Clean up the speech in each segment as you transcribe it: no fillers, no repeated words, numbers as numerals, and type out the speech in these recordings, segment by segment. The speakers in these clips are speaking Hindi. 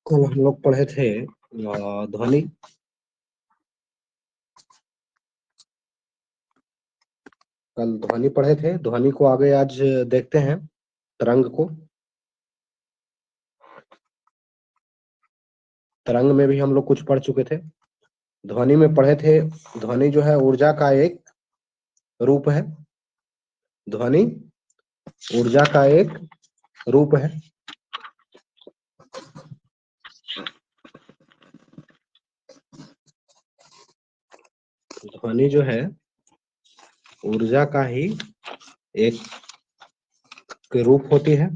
कल हम लोग पढ़े थे ध्वनि। कल ध्वनि पढ़े थे। ध्वनि को आगे आज देखते हैं, तरंग को। तरंग में भी हम लोग कुछ पढ़ चुके थे। ध्वनि में पढ़े थे, ध्वनि जो है ऊर्जा का एक रूप है। ध्वनि ऊर्जा का एक रूप है। ध्वनि जो है ऊर्जा का ही एक रूप होती है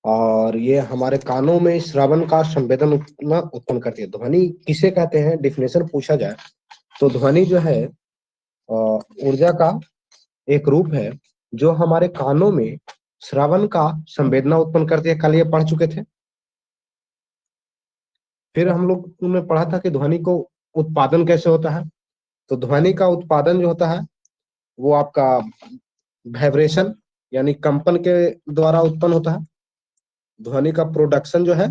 और ये हमारे कानों में श्रवण का संवेदन उत्पन्न करती है। ध्वनि किसे कहते हैं, डिफिनेशन पूछा जाए तो ध्वनि जो है ऊर्जा का एक रूप है जो हमारे कानों में श्रवण का संवेदना उत्पन्न करती है। कल ये पढ़ चुके थे। फिर हम लोग ने पढ़ा था कि ध्वनि को उत्पादन कैसे होता है। तो ध्वनि का उत्पादन जो होता है वो आपका वाइब्रेशन यानी कंपन के द्वारा उत्पन्न होता है। ध्वनि का प्रोडक्शन जो है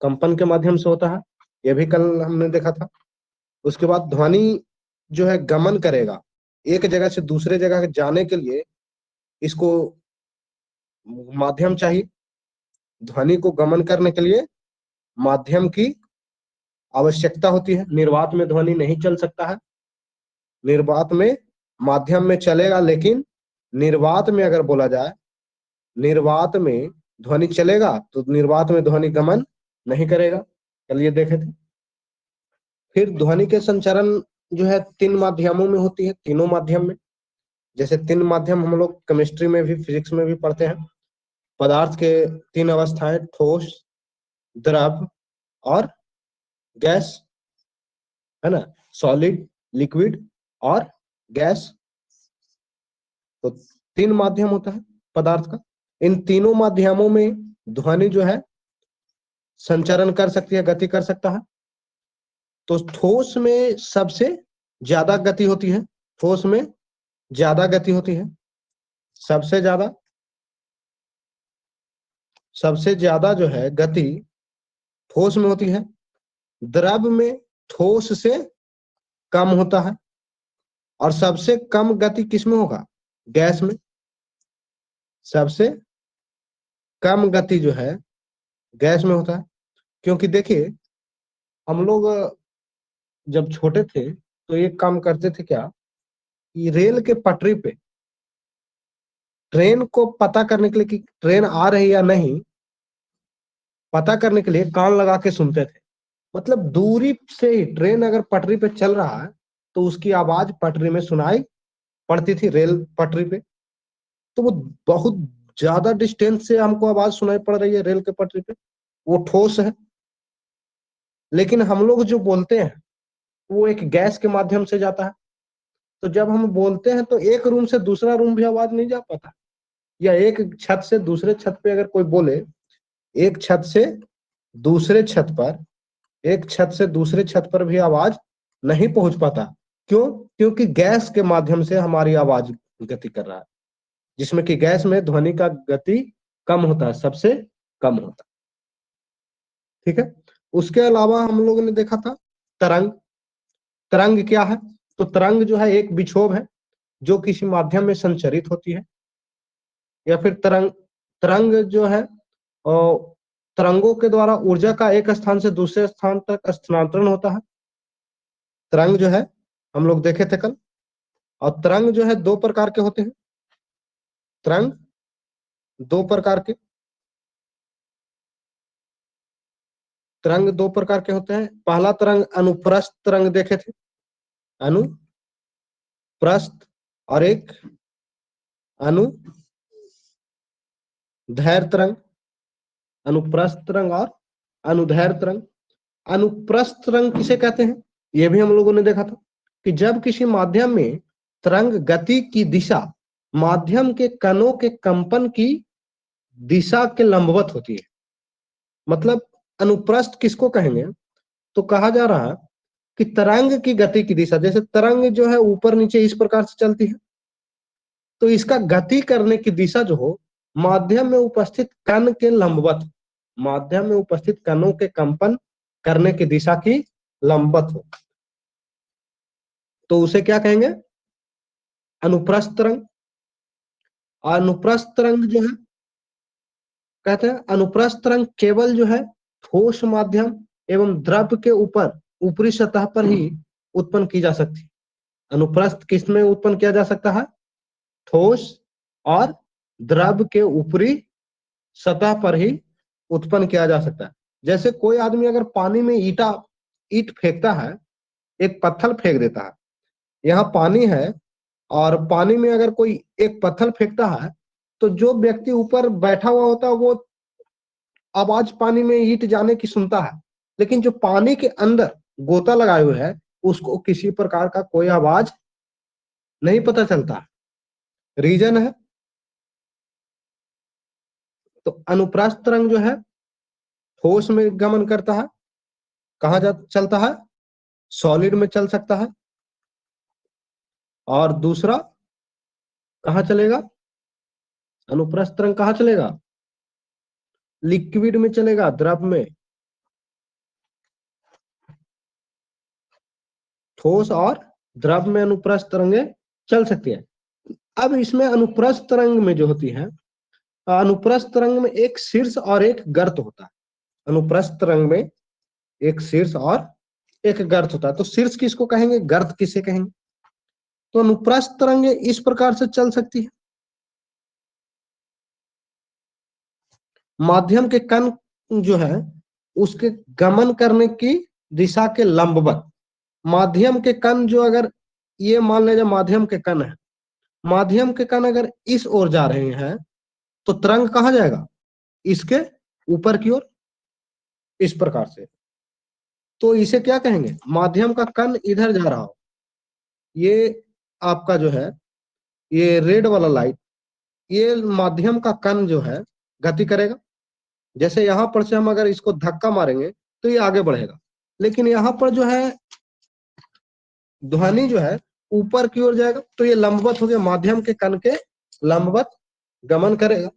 कंपन के माध्यम से होता है, ये भी कल हमने देखा था। उसके बाद ध्वनि जो है गमन करेगा, एक जगह से दूसरे जगह जाने के लिए इसको माध्यम चाहिए। ध्वनि को गमन करने के लिए माध्यम की आवश्यकता होती है। निर्वात में ध्वनि नहीं चल सकता है। निर्वात में माध्यम में चलेगा, लेकिन निर्वात में अगर बोला जाए निर्वात में ध्वनि चलेगा तो निर्वात में ध्वनि गमन नहीं करेगा। कल ये देखे थे। फिर ध्वनि के संचरण जो है 3 माध्यमों में होती है, तीनों माध्यम में। जैसे 3 माध्यम हम लोग केमिस्ट्री में भी, फिजिक्स में भी पढ़ते हैं। पदार्थ के 3 अवस्थाएं, ठोस, द्रव और गैस, है ना। सॉलिड, लिक्विड और गैस। तो 3 माध्यम होता है पदार्थ का। इन तीनों माध्यमों में ध्वनि जो है संचरण कर सकती है, गति कर सकता है। तो ठोस में सबसे ज्यादा गति होती है। ठोस में ज्यादा गति होती है। सबसे ज्यादा जो है गति ठोस में होती है। द्रव में ठोस से कम होता है और सबसे कम गति किसमें होगा, गैस में। सबसे कम गति जो है गैस में होता है। क्योंकि देखिए हम लोग जब छोटे थे तो एक काम करते थे क्या, कि रेल के पटरी पे ट्रेन को पता करने के लिए कि ट्रेन आ रही या नहीं, पता करने के लिए कान लगा के सुनते थे। मतलब दूरी से ही ट्रेन अगर पटरी पे चल रहा है तो उसकी आवाज पटरी में सुनाई पड़ती थी, रेल पटरी पे। तो वो बहुत ज्यादा डिस्टेंस से हमको आवाज सुनाई पड़ रही है रेल के पटरी पे, वो ठोस है। लेकिन हम लोग जो बोलते हैं वो एक गैस के माध्यम से जाता है। तो जब हम बोलते हैं तो एक रूम से दूसरा रूम भी आवाज नहीं जा पाता, या एक छत से दूसरे छत पे अगर कोई बोले, एक छत से दूसरे छत पर एक छत से दूसरे छत पर भी आवाज नहीं पहुंच पाता। क्यों? क्योंकि गैस के माध्यम से हमारी आवाज गति कर रहा है, जिसमें कि गैस में ध्वनि का गति कम होता है, सबसे कम होता है। ठीक है। उसके अलावा हम लोगों ने देखा था तरंग। तरंग क्या है? तो तरंग जो है एक विक्षोभ है जो किसी माध्यम में संचरित होती है। या फिर तरंग जो है तरंगों के द्वारा ऊर्जा का एक स्थान से दूसरे स्थान तक स्थानांतरण होता है। तरंग जो है हम लोग देखे थे कल। और तरंग जो है 2 प्रकार के होते हैं। तरंग 2 प्रकार के तरंग 2 प्रकार के होते हैं। पहला तरंग अनुप्रस्थ तरंग देखे थे, अनुप्रस्थ, और एक अनुदैर्ध्य तरंग। अनुप्रस्थ तरंग और अनुदैर्ध्य तरंग। अनुप्रस्थ तरंग किसे कहते हैं, ये भी हम लोगों ने देखा था कि जब किसी माध्यम में तरंग गति की दिशा माध्यम के कणों के कंपन की दिशा के लंबवत होती है। मतलब अनुप्रस्थ किसको कहेंगे, तो कहा जा रहा है कि तरंग की गति की दिशा, जैसे तरंग जो है ऊपर नीचे इस प्रकार से चलती है, तो इसका गति करने की दिशा जो हो माध्यम में उपस्थित कण के लंबवत, माध्यम में उपस्थित कणों के कंपन करने की दिशा की लंबवत हो, तो उसे क्या कहेंगे? अनुप्रस्थ तरंग। अनुप्रस्थ तरंग जो है, कहते हैं अनुप्रस्थ तरंग केवल जो है ठोस माध्यम एवं द्रव के ऊपर ऊपरी सतह पर ही उत्पन्न की जा सकती है। अनुप्रस्थ किस में उत्पन्न किया जा सकता है? ठोस और द्रव के ऊपरी सतह पर ही उत्पन्न किया जा सकता है। जैसे कोई आदमी अगर पानी में ईट फेंकता है, एक पत्थर फेंक देता है, यहाँ पानी है और पानी में अगर कोई एक पत्थर फेंकता है, तो जो व्यक्ति ऊपर बैठा हुआ होता है वो आवाज पानी में ईट जाने की सुनता है, लेकिन जो पानी के अंदर गोता लगाए हुए है उसको किसी प्रकार का कोई आवाज नहीं पता चलता। रीजन है, तो अनुप्रस्थ तरंग जो है ठोस में गमन करता है, कहाँ जा चलता है? सॉलिड में चल सकता है। और दूसरा कहाँ चलेगा? अनुप्रस्थ तरंग कहाँ चलेगा? लिक्विड में चलेगा, द्रव में। ठोस और द्रव में अनुप्रस्थ तरंगे चल सकती है। अब इसमें अनुप्रस्थ तरंग में जो होती है, अनुप्रस्थ तरंग में एक शीर्ष और एक गर्त होता है। अनुप्रस्थ तरंग में एक शीर्ष और एक गर्त होता है। तो शीर्ष किसको कहेंगे, गर्त किसे कहेंगे? तो अनुप्रस्थ तरंगे इस प्रकार से चल सकती है। माध्यम के कण जो है उसके गमन करने की दिशा के लंबवत। माध्यम के कण जो, अगर ये मान लीजिए माध्यम के कण है, माध्यम के कण अगर इस ओर जा रहे हैं तो तरंग कहाँ जाएगा? इसके ऊपर की ओर, इस प्रकार से। तो इसे क्या कहेंगे? माध्यम का कण इधर जा रहा हो, ये आपका जो है ये रेड वाला लाइट, ये माध्यम का कण जो है गति करेगा। जैसे यहां पर से हम अगर इसको धक्का मारेंगे तो ये आगे बढ़ेगा, लेकिन यहाँ पर जो है ध्वनि जो है ऊपर की ओर जाएगा, तो ये लंबवत हो गया, माध्यम के कण के लंबवत गमन करेगा,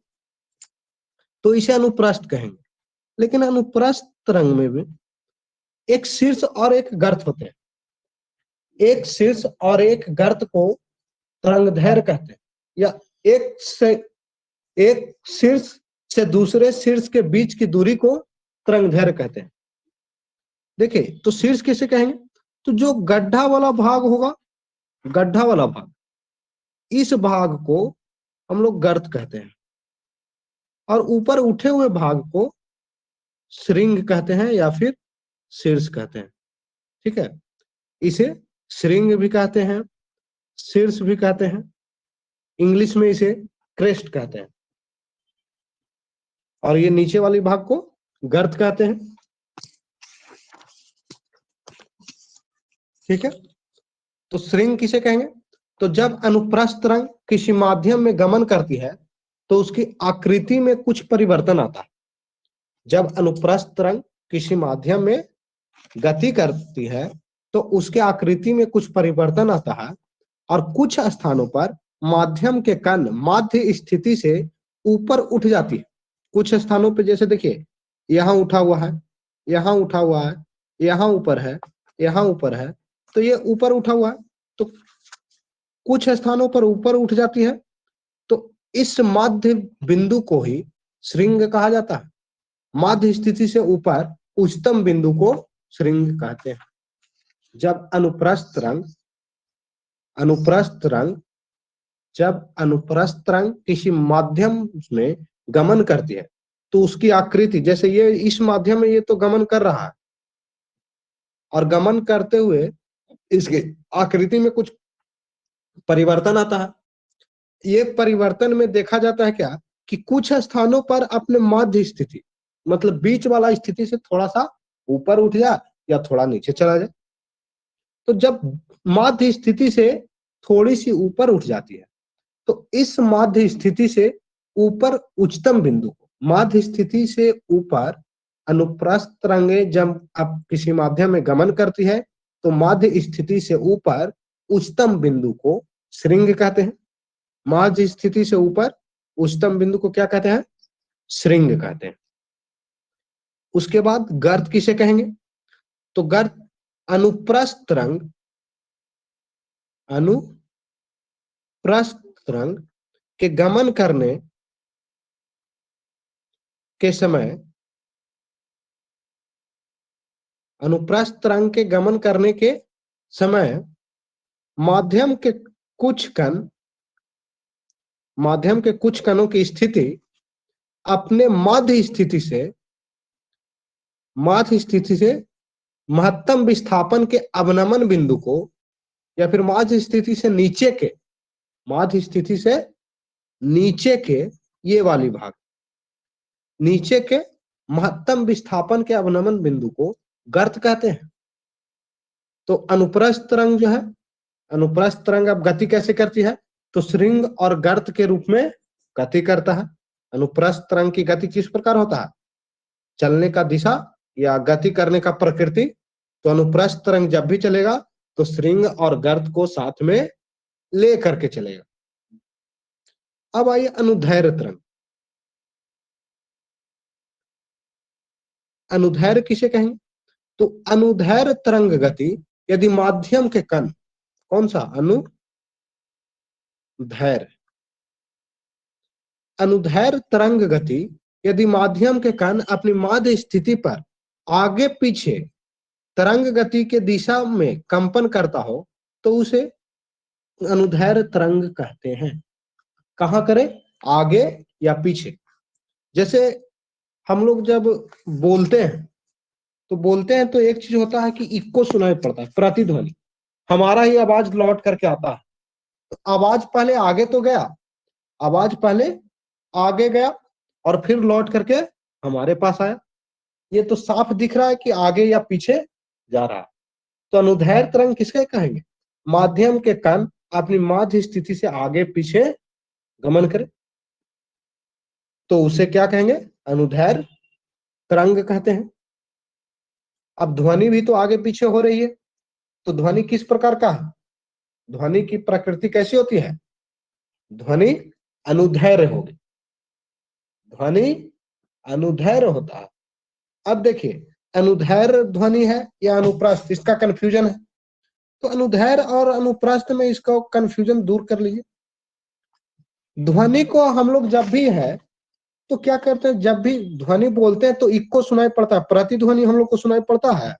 तो इसे अनुप्रस्थ कहेंगे। लेकिन अनुप्रस्थ तरंग में भी एक शीर्ष और एक गर्त होते हैं। एक शीर्ष और एक गर्त को तरंगदैर्घ्य कहते हैं, या एक शीर्ष से दूसरे शीर्ष के बीच की दूरी को तरंगदैर्घ्य कहते हैं। देखिए, तो शीर्ष किसे कहेंगे? तो जो गड्ढा वाला भाग होगा, गड्ढा वाला भाग, इस भाग को हम लोग गर्त कहते हैं, और ऊपर उठे हुए भाग को श्रृंग कहते हैं या फिर शीर्ष कहते हैं। ठीक है, इसे श्रृंग भी कहते हैं, शीर्ष भी कहते हैं, इंग्लिश में इसे क्रेस्ट कहते हैं, और ये नीचे वाली भाग को गर्त कहते हैं। ठीक है, तो श्रृंग किसे कहेंगे? तो जब अनुप्रस्थ तरंग किसी माध्यम में गमन करती है तो उसकी आकृति में कुछ परिवर्तन आता है। जब अनुप्रस्थ तरंग किसी माध्यम में गति करती है तो उसके आकृति में कुछ परिवर्तन आता है, और कुछ स्थानों पर माध्यम के कण माध्य स्थिति से ऊपर उठ जाती है। कुछ स्थानों पे जैसे देखिए, यहाँ उठा हुआ है, यहाँ उठा हुआ है, यहाँ ऊपर है, यहाँ ऊपर है, तो ये ऊपर उठा हुआ है, तो कुछ स्थानों पर ऊपर उठ जाती है, तो इस माध्य बिंदु को ही श्रृंग कहा जाता है। माध्य स्थिति से ऊपर उच्चतम बिंदु को श्रृंग कहते हैं। जब अनुप्रस्थ तरंग किसी माध्यम में गमन करती है तो उसकी आकृति, जैसे ये इस माध्यम में ये तो गमन कर रहा है, और गमन करते हुए इसके आकृति में कुछ परिवर्तन आता है। ये परिवर्तन में देखा जाता है क्या, कि कुछ स्थानों पर अपने माध्य स्थिति, मतलब बीच वाला स्थिति से थोड़ा सा ऊपर उठ जाए या थोड़ा नीचे चला जाए। तो जब माध्य स्थिति से थोड़ी सी ऊपर उठ जाती है तो इस माध्य स्थिति से ऊपर उच्चतम बिंदु को, माध्य स्थिति से ऊपर अनुप्रस्थ तरंगे जब अब किसी माध्यम में गमन करती है तो माध्य स्थिति से ऊपर उच्चतम बिंदु को श्रृंग कहते हैं। माध्य स्थिति से ऊपर उच्चतम बिंदु को क्या कहते हैं? श्रृंग कहते हैं। उसके बाद गर्त किसे कहेंगे? तो गर्त अनुप्रस्थ तरंग, अनुप्रस्थ तरंग के गमन करने के समय, अनुप्रस्थ तरंग के गमन करने के समय माध्यम के कुछ कण, माध्यम के कुछ कणों की स्थिति अपने माध्य स्थिति से महत्तम विस्थापन के अवनमन बिंदु को, या फिर माध्य स्थिति से नीचे के, माध्य स्थिति से नीचे के ये वाली भाग, नीचे के महत्तम विस्थापन के अवनमन बिंदु को गर्त कहते हैं। तो अनुप्रस्थ तरंग जो है, अनुप्रस्थ तरंग अब गति कैसे करती है? तो श्रृंग और गर्त के रूप में गति करता है। अनुप्रस्थ तरंग की गति किस प्रकार होता है? चलने का दिशा या गति करने का प्रकृति। तो अनुप्रस्थ तरंग जब भी चलेगा तो श्रृंग और गर्त को साथ में ले करके चलेगा। अब आइए अनुदैर्घ्य तरंग। अनुदैर्घ्य किसे कहेंगे? तो अनुदैर्घ्य तरंग गति यदि माध्यम के कण, कौन सा? अनुदैर्घ्य, अनुदैर्घ्य तरंग गति यदि माध्यम के कण अपनी माध्य स्थिति पर आगे पीछे तरंग गति के दिशा में कंपन करता हो तो उसे अनुदैर्घ्य तरंग कहते हैं। कहां करे? आगे या पीछे। जैसे हम लोग जब बोलते हैं तो एक चीज होता है कि इक्को सुनाई पड़ता है, प्रतिध्वनि, हमारा ही आवाज लौट करके आता है। तो आवाज पहले आगे तो गया, आवाज पहले आगे गया और फिर लौट करके हमारे पास आया। ये तो साफ दिख रहा है कि आगे या पीछे जा रहा है। तो अनुदैर्घ्य तरंग किसके कहेंगे? माध्यम के कण अपनी माध्य स्थिति से आगे पीछे गमन करे तो उसे क्या कहेंगे? अनुदैर्घ्य तरंग कहते हैं। अब ध्वनि भी तो आगे पीछे हो रही है, तो ध्वनि किस प्रकार का है? ध्वनि की प्रकृति कैसी होती है? ध्वनि अनुदैर्घ्य होगी, ध्वनि अनुदैर्घ्य होता है। अब देखिए, अनुदैर्घ्य ध्वनि है या अनुप्रस्थ, इसका कंफ्यूजन है। तो अनुदैर्घ्य और अनुप्रस्थ में इसका कंफ्यूजन दूर कर लीजिए। ध्वनि को हम लोग जब भी है तो क्या करते हैं, जब भी ध्वनि बोलते हैं तो इक्को सुनाई पड़ता है, प्रतिध्वनि हम लोग को सुनाई पड़ता है।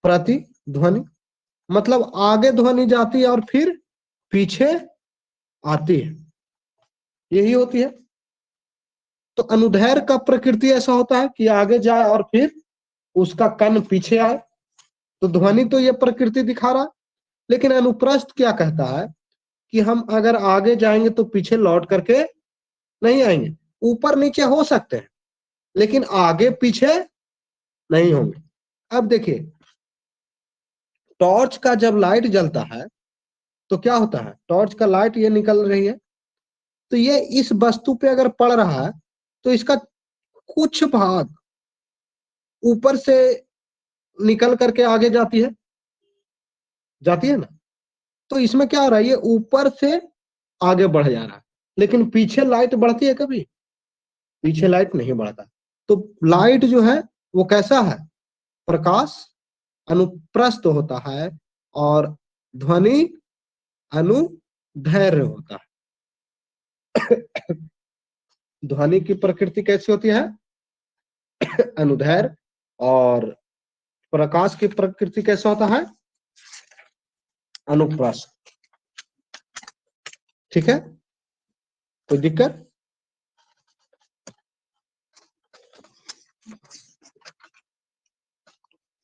प्रतिध्वनि मतलब आगे ध्वनि जाती है और फिर पीछे आती है, यही होती है। तो अनुदैर्घ्य का प्रकृति ऐसा होता है कि आगे जाए और फिर उसका कण पीछे आए, तो ध्वनि तो ये प्रकृति दिखा रहा है। लेकिन अनुप्रस्थ क्या कहता है कि हम अगर आगे जाएंगे तो पीछे लौट करके नहीं आएंगे, ऊपर नीचे हो सकते हैं लेकिन आगे पीछे नहीं होंगे। अब देखिए, टॉर्च का जब लाइट जलता है तो क्या होता है? टॉर्च का लाइट ये निकल रही है, तो ये इस वस्तु पे अगर पड़ रहा है तो इसका कुछ भाग ऊपर से निकल करके आगे जाती है ना। तो इसमें क्या हो रहा है? ये ऊपर से आगे बढ़ जा रहा है, लेकिन पीछे लाइट बढ़ती है कभी? पीछे लाइट नहीं बढ़ता। तो लाइट जो है वो कैसा है? प्रकाश अनुप्रस्थ होता है और ध्वनि अनुदैर्घ्य होता है। ध्वनि की प्रकृति कैसी होती है? अनुदैर्घ्य। और प्रकाश की प्रकृति कैसा होता है? अनुप्रस्थ। ठीक है, कोई दिक्कत?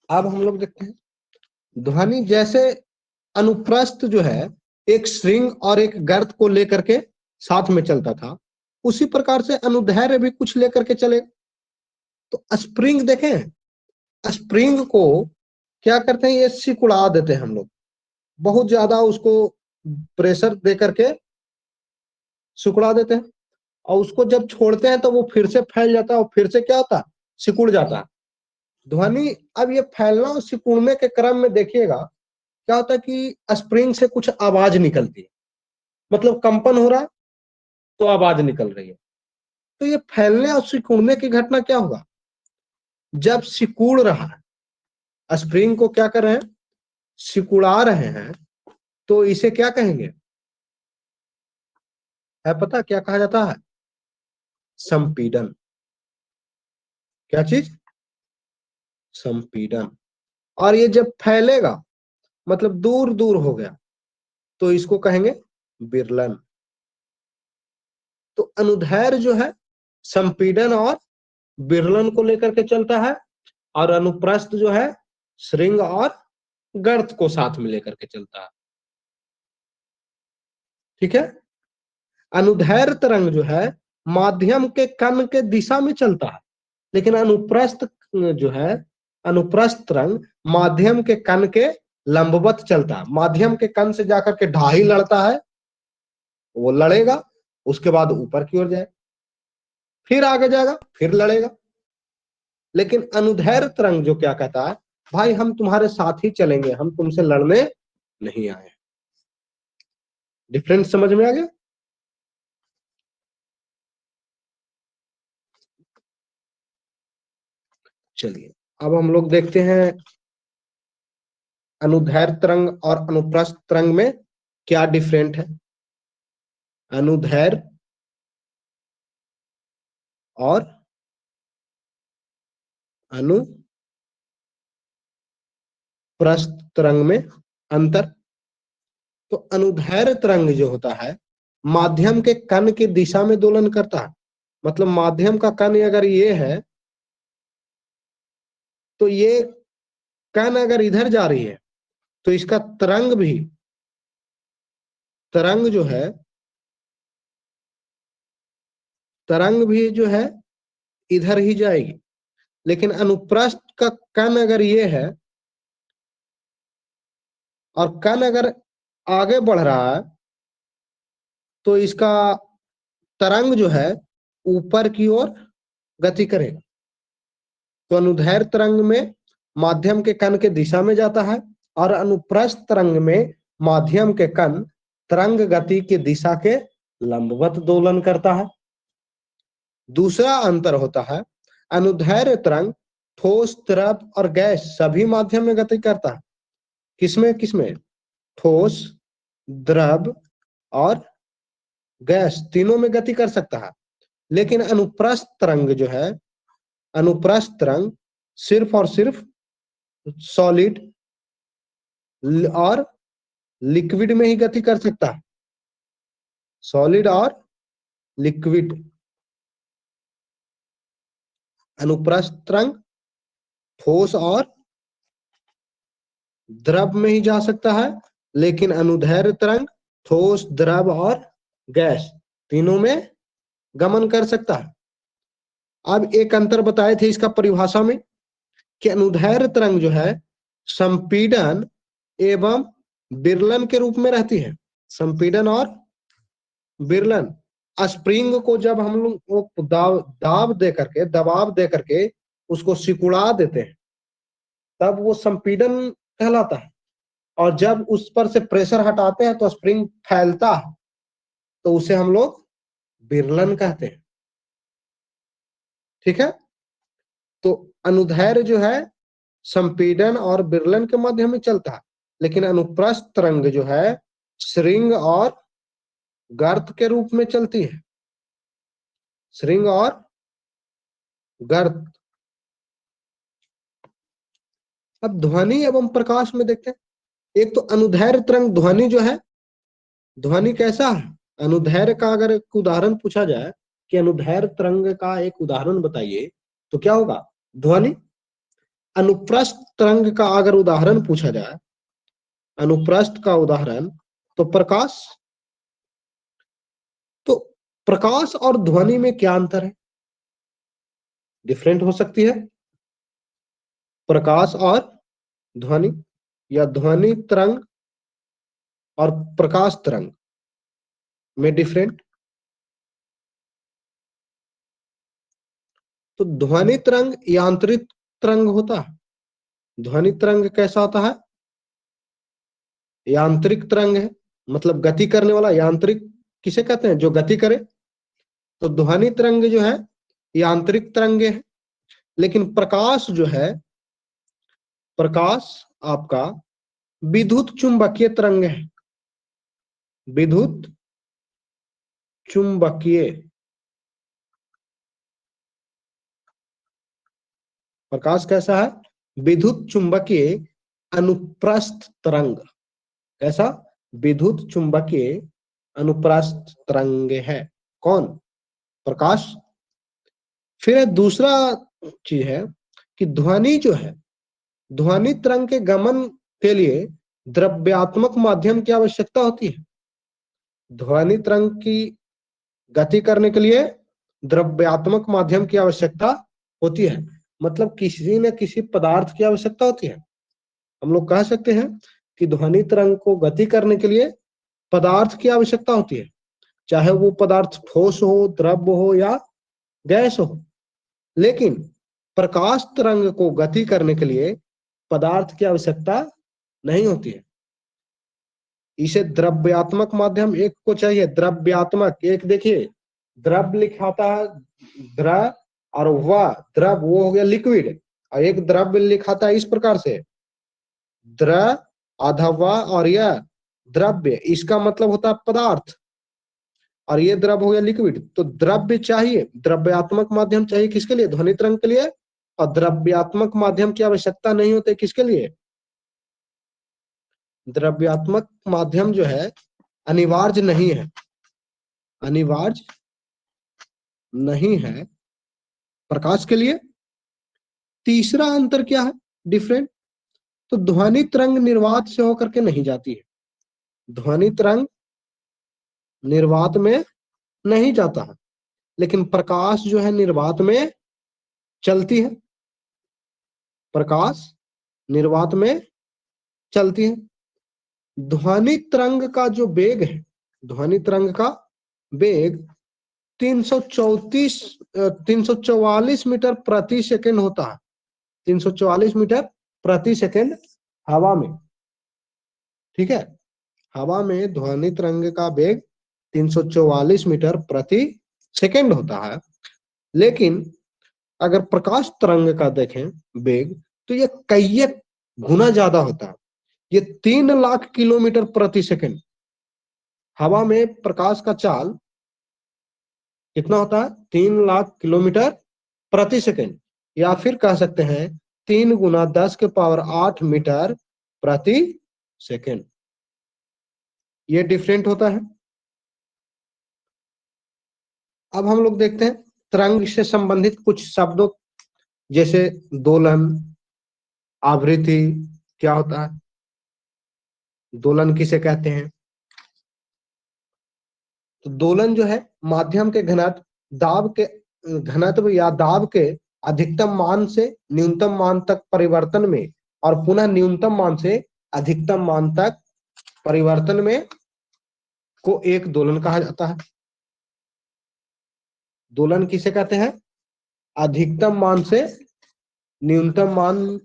अब हम लोग देखते हैं ध्वनि जैसे अनुप्रस्थ जो है एक श्रृंग और एक गर्त को लेकर के साथ में चलता था, उसी प्रकार से अनुदैर्घ्य भी कुछ लेकर के चलेगा। तो स्प्रिंग देखें, स्प्रिंग को क्या करते हैं? ये सिकुड़ा देते हैं हम लोग, बहुत ज्यादा उसको प्रेशर दे करके सिकुड़ा देते हैं, और उसको जब छोड़ते हैं तो वो फिर से फैल जाता है और फिर से क्या होता है? सिकुड़ जाता है। ध्वनि अब ये फैलना और सिकुड़ने के क्रम में देखिएगा क्या होता है कि स्प्रिंग से कुछ आवाज निकलती है, मतलब कंपन हो रहा है तो आवाज निकल रही है। तो ये फैलने और सिकुड़ने की घटना क्या होगा? जब सिकुड़ रहा है, स्प्रिंग को क्या कर रहे हैं, सिकुड़ा रहे हैं, तो इसे क्या कहेंगे, है पता क्या कहा जाता है, संपीड़न। क्या चीज, संपीड़न। और ये जब फैलेगा मतलब दूर दूर हो गया तो इसको कहेंगे विरलन। तो अनुदैर्ध्य जो है संपीड़न और विरलन को लेकर के चलता है, और अनुप्रस्थ जो है श्रृंग और गर्त को साथ में लेकर के चलता है। ठीक है। अनुदैर्ध्य तरंग जो है माध्यम के कण के दिशा में चलता है, लेकिन अनुप्रस्थ जो है, अनुप्रस्थ तरंग माध्यम के कण के लंबवत चलता है। माध्यम के कण से जाकर के ढाई लड़ता है, वो लड़ेगा, उसके बाद ऊपर की ओर जाए, फिर आगे जाएगा, फिर लड़ेगा। लेकिन अनुदैर्ध्य तरंग जो क्या कहता है, भाई हम तुम्हारे साथ ही चलेंगे, हम तुमसे लड़ने नहीं आए। डिफरेंस समझ में आ गया। चलिए अब हम लोग देखते हैं अनुदैर्ध्य तरंग और अनुप्रस्थ तरंग में क्या डिफरेंट है। अनुदैर्ध्य और अनुप्रस्थ तरंग में अंतर। तो अनुदैर्ध्य तरंग जो होता है माध्यम के कण की दिशा में दोलन करता है। मतलब माध्यम का कण अगर ये है तो ये कण अगर इधर जा रही है तो इसका तरंग जो है, तरंग भी जो है इधर ही जाएगी। लेकिन अनुप्रस्थ का कण अगर ये है और कण अगर आगे बढ़ रहा है तो इसका तरंग जो है ऊपर की ओर गति करेगा। तो अनुदैर्ध्य तरंग में माध्यम के कण के दिशा में जाता है, और अनुप्रस्थ तरंग में माध्यम के कण तरंग गति की दिशा के लंबवत दोलन करता है। दूसरा अंतर होता है, अनुदैर्ध्य तरंग ठोस, द्रव और गैस सभी माध्यम में गति करता है। किसमें किसमें, ठोस, द्रव और गैस तीनों में गति कर सकता है। लेकिन अनुप्रस्थ तरंग जो है, अनुप्रस्थ तरंग सिर्फ और सिर्फ सॉलिड और लिक्विड में ही गति कर सकता है। सॉलिड और लिक्विड। अनुप्रस्थ तरंग ठोस और द्रव में ही जा सकता है, लेकिन अनुदैर्ध्य तरंग ठोस, द्रव और गैस तीनों में गमन कर सकता है। अब एक अंतर बताए थे इसका परिभाषा में कि अनुदैर्ध्य तरंग जो है संपीड़न एवं विरलन के रूप में रहती है। संपीड़न और विरलन। स्प्रिंग को जब हम लोग दबाव दे करके उसको सिकुड़ा देते हैं तब वो संपीड़न कहलाता है। और जब उस पर से प्रेशर हटाते हैं तो स्प्रिंग फैलता है, तो उसे हम लोग विरलन कहते हैं। ठीक है। तो अनुदैर्ध्य जो है संपीड़न और विरलन के माध्यम में चलता है, लेकिन अनुप्रस्थ तरंग जो है श्रृंग और गर्त के रूप में चलती है। श्रृंग और गर्त। अब ध्वनि एवं प्रकाश में देखते हैं। एक तो अनुदैर्ध्य तरंग ध्वनि जो है, ध्वनि कैसा है, अनुदैर्ध्य का अगर एक उदाहरण पूछा जाए कि अनुदैर्ध्य तरंग का एक उदाहरण बताइए तो क्या होगा, ध्वनि। अनुप्रस्थ तरंग का अगर उदाहरण पूछा जाए, अनुप्रस्थ का उदाहरण, तो प्रकाश। तो प्रकाश और ध्वनि में क्या अंतर है, डिफरेंट हो सकती है प्रकाश और ध्वनि, या ध्वनि तरंग और प्रकाश तरंग में डिफरेंट। तो ध्वनि तरंग यांत्रिक तरंग होता है। ध्वनि तरंग कैसा होता है, यांत्रिक तरंग है, मतलब गति करने वाला। यांत्रिक किसे कहते हैं, जो गति करे। तो ध्वनि तरंग जो है यांत्रिक तरंगे है, लेकिन प्रकाश जो है, प्रकाश आपका विद्युत चुंबकीय तरंग है। विद्युत चुंबकीय, प्रकाश कैसा है? विद्युत चुंबकीय अनुप्रस्थ तरंग। कैसा? विद्युत चुंबकीय अनुप्रस्थ तरंग है कौन? प्रकाश। फिर दूसरा चीज है कि ध्वनि जो है, ध्वनि तरंग के गमन के लिए द्रव्यात्मक माध्यम की आवश्यकता होती है। ध्वनि तरंग की गति करने के लिए द्रव्यात्मक माध्यम की आवश्यकता होती है, मतलब किसी न किसी पदार्थ की आवश्यकता होती है। हम लोग कह सकते हैं कि ध्वनि तरंग को गति करने के लिए पदार्थ की आवश्यकता होती है, चाहे वो पदार्थ ठोस हो, द्रव हो या गैस हो। लेकिन प्रकाश तरंग को गति करने के लिए पदार्थ की आवश्यकता नहीं होती है। इसे द्रव्यात्मक माध्यम एक को चाहिए, द्रव्यात्मक। एक देखिए, द्रव लिखाता है द्रव, और वह द्रव वो हो गया लिक्विड, और एक द्रव्य लिखाता है इस प्रकार से द्रव अथवा, और यह द्रव्य, इसका मतलब होता है पदार्थ, और ये द्रव हो गया लिक्विड। तो द्रव्य चाहिए, द्रव्यात्मक माध्यम चाहिए किसके लिए? ध्वनि तरंग के लिए। और द्रव्यात्मक माध्यम की आवश्यकता नहीं होती किसके लिए? द्रव्यात्मक माध्यम जो है अनिवार्य नहीं है, अनिवार्य नहीं है प्रकाश के लिए। तीसरा अंतर क्या है डिफरेंट? तो ध्वनि तरंग निर्वात से होकर के नहीं जाती है, ध्वनि तरंग निर्वात में नहीं जाता है, लेकिन प्रकाश जो है निर्वात में चलती है, प्रकाश निर्वात में चलती है। ध्वनि तरंग का जो वेग है, ध्वनि तरंग का वेग 344 मीटर प्रति सेकंड होता है, 344 मीटर प्रति सेकंड हवा में। ठीक है, हवा में ध्वनि तरंग का वेग 344 मीटर प्रति सेकंड होता है। लेकिन अगर प्रकाश तरंग का देखें वेग, तो ये कई गुना ज्यादा होता है। ये 3 लाख किलोमीटर प्रति सेकंड। हवा में प्रकाश का चाल कितना होता है? 3 लाख किलोमीटर प्रति सेकंड, या फिर कह सकते हैं 3 गुना 10 के पावर 8 मीटर प्रति सेकंड। ये डिफरेंट होता है। अब हम लोग देखते हैं तरंग से संबंधित कुछ शब्दों, जैसे दोलन, आवृत्ति। क्या होता है दोलन, किसे कहते हैं? तो दोलन जो है माध्यम के घनत्व, दाब के घनत्व या दाब के अधिकतम मान से न्यूनतम मान तक परिवर्तन में, और पुनः न्यूनतम मान से अधिकतम मान तक परिवर्तन में को एक दोलन कहा जाता है। दोलन किसे कहते हैं? अधिकतम मान से न्यूनतम मान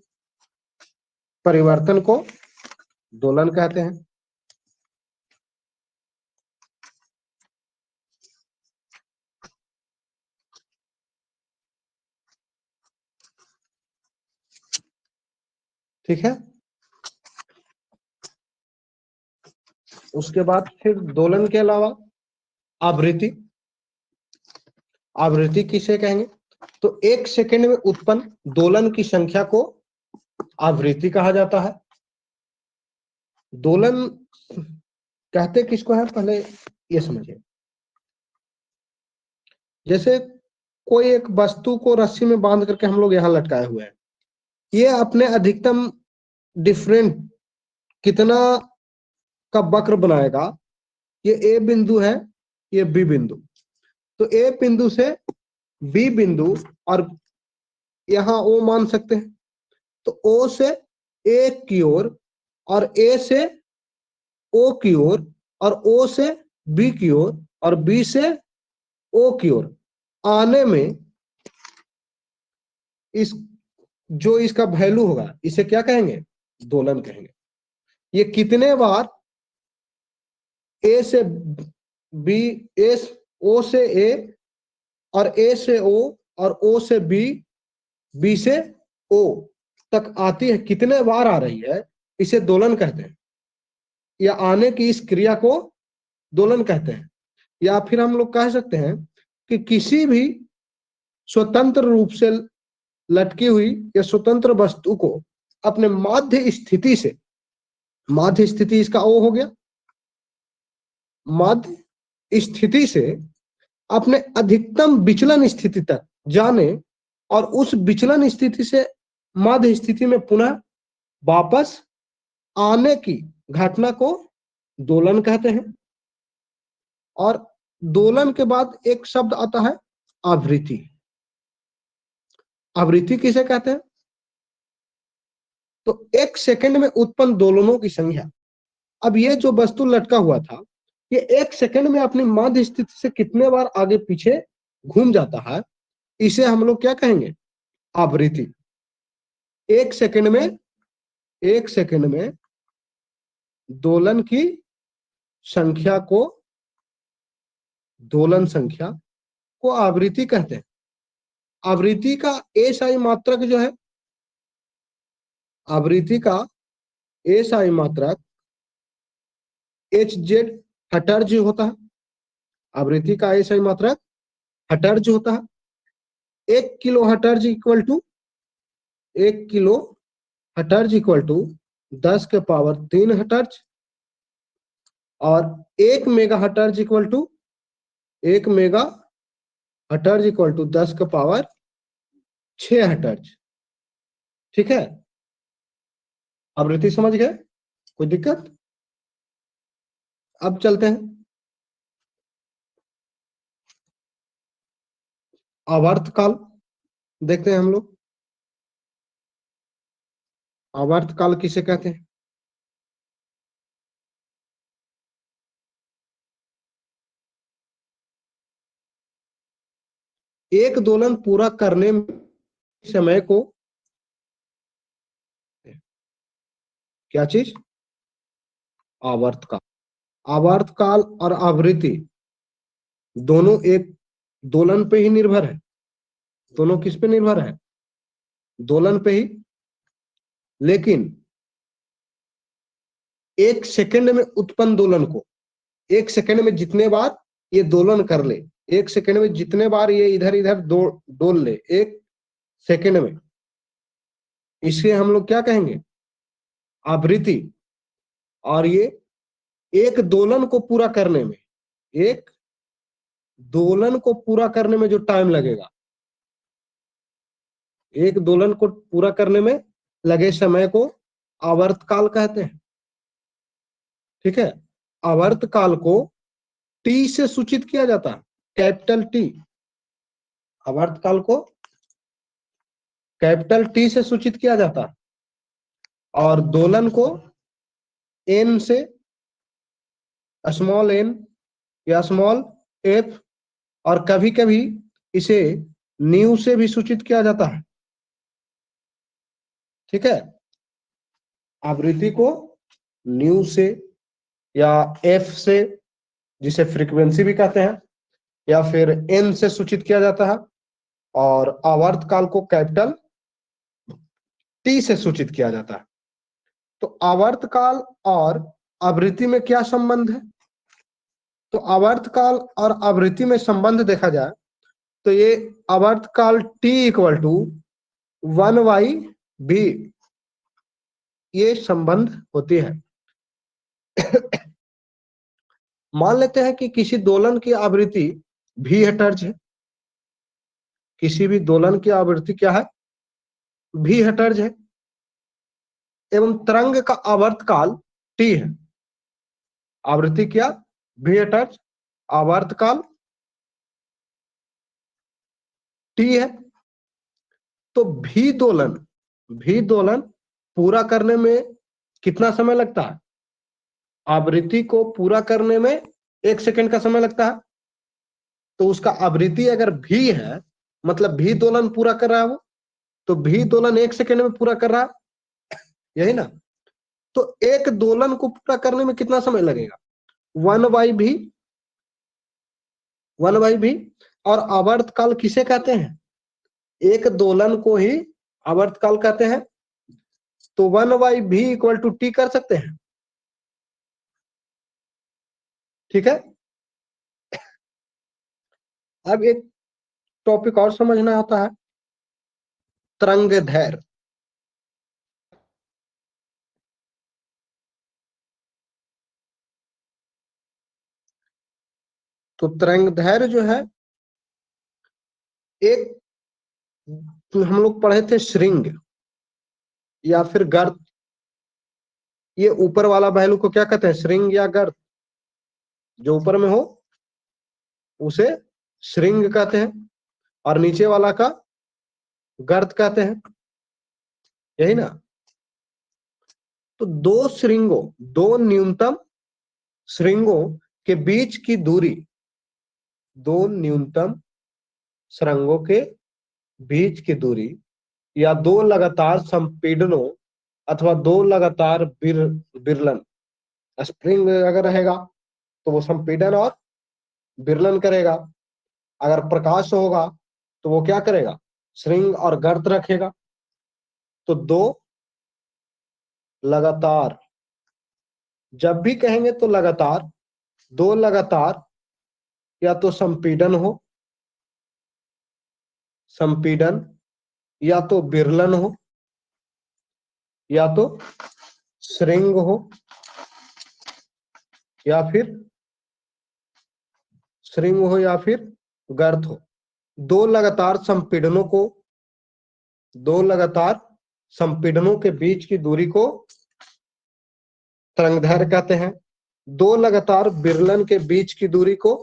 परिवर्तन को दोलन कहते हैं। ठीक है, उसके बाद फिर दोलन के अलावा आवृत्ति। आवृत्ति किसे कहेंगे? तो एक सेकंड में उत्पन्न दोलन की संख्या को आवृत्ति कहा जाता है। दोलन कहते किसको है, पहले ये समझिए। जैसे कोई एक वस्तु को रस्सी में बांध करके हम लोग यहाँ लटकाए हुए हैं, ये अपने अधिकतम डिफरेंट कितना का वक्र बनाएगा। ये ए बिंदु है, ये बी बिंदु। तो ए बिंदु से बी बिंदु, और यहाँ ओ मान सकते हैं। तो ओ से ए की ओर, और ए से ओ की ओर, और ओ से बी की ओर, और बी से ओ की ओर आने में इस जो इसका वैल्यू होगा, इसे क्या कहेंगे? दोलन कहेंगे। ये कितने बार ए से बी, ए ओ से ए, और ए से ओ, और ओ से बी बी से ओ तक आती है, कितने बार आ रही है, इसे दोलन कहते हैं, या आने की इस क्रिया को दोलन कहते हैं। या फिर हम लोग कह सकते हैं कि किसी भी स्वतंत्र रूप से लटकी हुई या स्वतंत्र वस्तु को अपने माध्य स्थिति से, माध्य स्थिति इसका ओ हो गया, माध्य स्थिति से अपने अधिकतम विचलन स्थिति तक जाने और उस विचलन स्थिति से माध्य स्थिति में पुनः वापस आने की घटना को दोलन कहते हैं। और दोलन के बाद एक शब्द आता है आवृत्ति। आवृत्ति किसे कहते हैं? तो एक सेकंड में उत्पन्न दोलनों की संख्या। अब ये जो वस्तु लटका हुआ था, ये एक सेकंड में अपनी माध्य स्थिति से कितने बार आगे पीछे घूम जाता है, इसे हम लोग क्या कहेंगे? आवृत्ति। एक सेकंड में दोलन की संख्या को, दोलन संख्या को आवृत्ति कहते हैं। आवृत्ति का एसआई मात्रक जो है, आवृत्ति का एसआई मात्रक hz हर्ट्ज होता है। आवृत्ति का एसआई मात्रक हर्ट्ज होता है। 1 kilo hertz equal to 1 kilo hertz equal to 10 के पावर 3 हर्ट्ज, और 1 mega hertz equal to 1 mega hertz equal to 10 के पावर 6 हर्ट्ज। ठीक है, आवृत्ति समझ गए? कोई दिक्कत? अब चलते हैं आवर्तकाल, देखते हैं हम लोग आवर्तकाल किसे कहते हैं। एक दोलन पूरा करने में समय को, क्या चीज? आवर्तकाल। आवर्तकाल और आवृत्ति दोनों एक दोलन पे ही निर्भर है। दोनों किस पे निर्भर है? दोलन पे ही। लेकिन एक सेकंड में उत्पन्न दोलन को, एक सेकंड में जितने बार ये दोलन कर ले, एक सेकंड में जितने बार ये इधर इधर डोल ले एक सेकंड में, इसे हम लोग क्या कहेंगे? आवृत्ति। और ये एक दोलन को पूरा करने में, एक दोलन को पूरा करने में जो टाइम लगेगा, एक दोलन को पूरा करने में लगे समय को आवर्तकाल कहते हैं। ठीक है, आवर्तकाल को टी से सूचित किया जाता है, कैपिटल टी। आवर्तकाल को कैपिटल टी से सूचित किया जाता है, और दोलन को एन से, स्मॉल एन या स्मॉल एफ, और कभी कभी इसे न्यू से भी सूचित किया जाता है। ठीक है, आवृत्ति को न्यू से या एफ से, जिसे फ्रीक्वेंसी भी कहते हैं, या फिर एन से सूचित किया जाता है, और आवर्तकाल को कैपिटल टी से सूचित किया जाता है। तो आवर्तकाल और आवृत्ति में क्या संबंध है? तो आवर्तकाल और आवृत्ति में संबंध देखा जाए तो ये आवर्तकाल t इक्वल टू 1/v, ये संबंध होती है। मान लेते हैं कि किसी दोलन की आवृत्ति v हर्ट्ज है, किसी भी दोलन की आवृत्ति क्या है? v हर्ट्ज है, एवं तरंग का आवर्तकाल t है। आवृत्ति क्या? v हर्ट्ज, आवर्तकाल t है। तो v दोलन पूरा करने में कितना समय लगता है? आवृत्ति को पूरा करने में 1 सेकंड का समय लगता है। तो उसका आवृत्ति अगर v है, मतलब v दोलन पूरा कर रहा है वो, तो v दोलन 1 सेकंड में पूरा कर रहा है, यही ना? तो एक दोलन को पूरा करने में कितना समय लगेगा? 1/v। और आवर्तकाल किसे कहते हैं? एक दोलन को ही आवर्तकाल कहते हैं। तो 1/v इक्वल टू टी कर सकते हैं, ठीक है। अब एक टॉपिक और समझना होता है, तरंगदैर्घ्य। तो तरंगदैर्घ्य जो है, एक तो हम लोग पढ़े थे श्रृंग या फिर गर्त। ये ऊपर वाला वैल्यू को क्या कहते हैं, श्रृंग या गर्त। जो ऊपर में हो उसे श्रृंग कहते हैं और नीचे वाला का गर्त कहते हैं, यही ना। तो दो श्रृंगों, दो न्यूनतम श्रृंगों के बीच की दूरी, दो न्यूनतम श्रृंगों के बीच की दूरी या दो लगातार संपीड़नों अथवा दो लगातार बिरलन, स्प्रिंग अगर रहेगा तो वो संपीड़न और बिरलन करेगा। अगर प्रकाश होगा तो वो क्या करेगा, श्रृंग और गर्त रखेगा। तो दो लगातार, जब भी कहेंगे तो लगातार, दो लगातार या तो संपीड़न हो, संपीड़न या तो बिरलन हो या तो श्रृंग हो या फिर श्रृंग हो या फिर गर्त हो। दो लगातार संपीड़नों को, दो लगातार संपीड़नों के बीच की दूरी को तरंगदैर्घ्य कहते हैं। दो लगातार बिरलन के बीच की दूरी को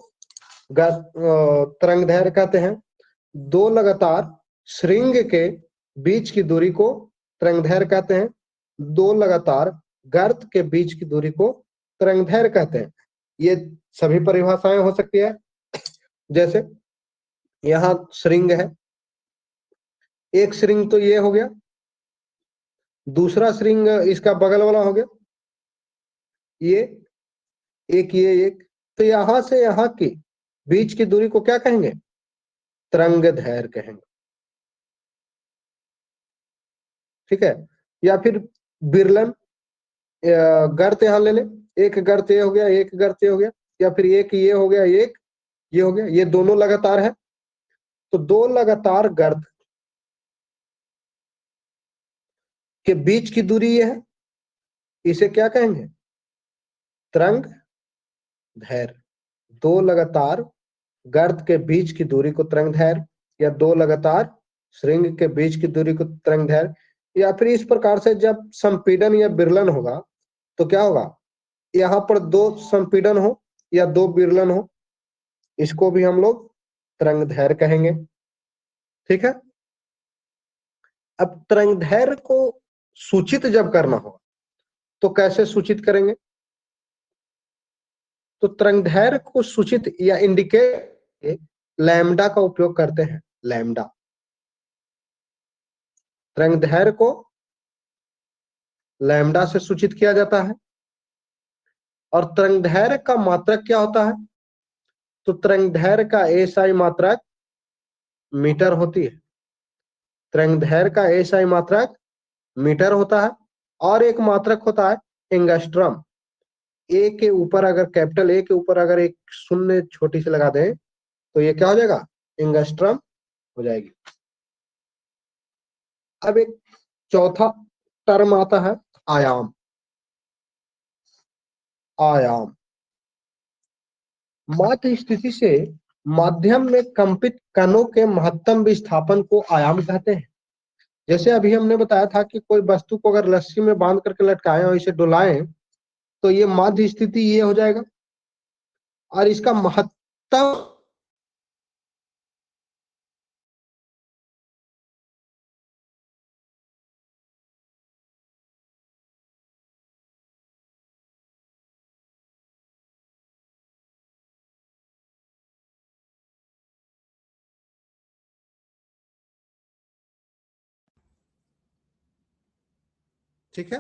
तरंगदैर्घ्य कहते हैं। दो लगातार श्रृंग के बीच की दूरी को तरंगदैर्घ्य कहते हैं। दो लगातार गर्त के बीच की दूरी को तरंगदैर्घ्य कहते हैं। ये सभी परिभाषाएं हो सकती है। जैसे यहाँ श्रृंग है, एक श्रृंग तो ये हो गया, दूसरा श्रृंग इसका बगल वाला हो गया ये, एक ये एक। तो यहां से यहां की बीच की दूरी को क्या कहेंगे, तरंगदैर्घ्य कहेंगे, ठीक है। या फिर बिरलन, गर्त यहां ले ले, एक गर्त ये हो गया, एक गर्त ये हो गया, या फिर एक ये हो गया, एक ये हो गया, ये दोनों लगातार है। तो दो लगातार गर्त के बीच की दूरी ये है, इसे क्या कहेंगे, तरंगदैर्घ्य। दो लगातार गर्त के बीच की दूरी को तरंगदैर्घ्य, या दो लगातार श्रृंग के बीच की दूरी को तरंगदैर्घ्य। या फिर इस प्रकार से जब संपीड़न या बिरलन होगा तो क्या होगा, यहाँ पर दो संपीड़न हो या दो बिरलन हो, इसको भी हम लोग तरंगदैर्घ्य कहेंगे, ठीक है। अब तरंगदैर्घ्य को सूचित जब करना हो तो कैसे सूचित करेंगे, तो तरंगदैर्घ्य को सूचित या इंडिकेट लैम्डा का उपयोग करते हैं। लैम्डा, तरंगदैर्घ्य को लैम्डा से सूचित किया जाता है। और तरंगदैर्घ्य का मात्रक क्या होता है, तो तरंगदैर्घ्य का एसआई मात्रक मीटर होती है। तरंगदैर्घ्य का एसआई मात्रक मीटर होता है। और एक मात्रक होता है एंगस्ट्रम। ए के ऊपर अगर, कैपिटल ए के ऊपर अगर एक शून्य छोटी सी लगा दें तो ये क्या हो जाएगा, एंगस्ट्रम हो जाएगी। अब एक चौथा टर्म आता है आयाम। आयाम, माध्य स्थिति से माध्यम में कंपित कणों के महत्तम विस्थापन को आयाम कहते हैं। जैसे अभी हमने बताया था कि कोई वस्तु को अगर रस्सी में बांध करके लटकाएं और इसे डुलाएं तो ये माध्य स्थिति ये हो जाएगा। और इसका महत्तम ठीक है।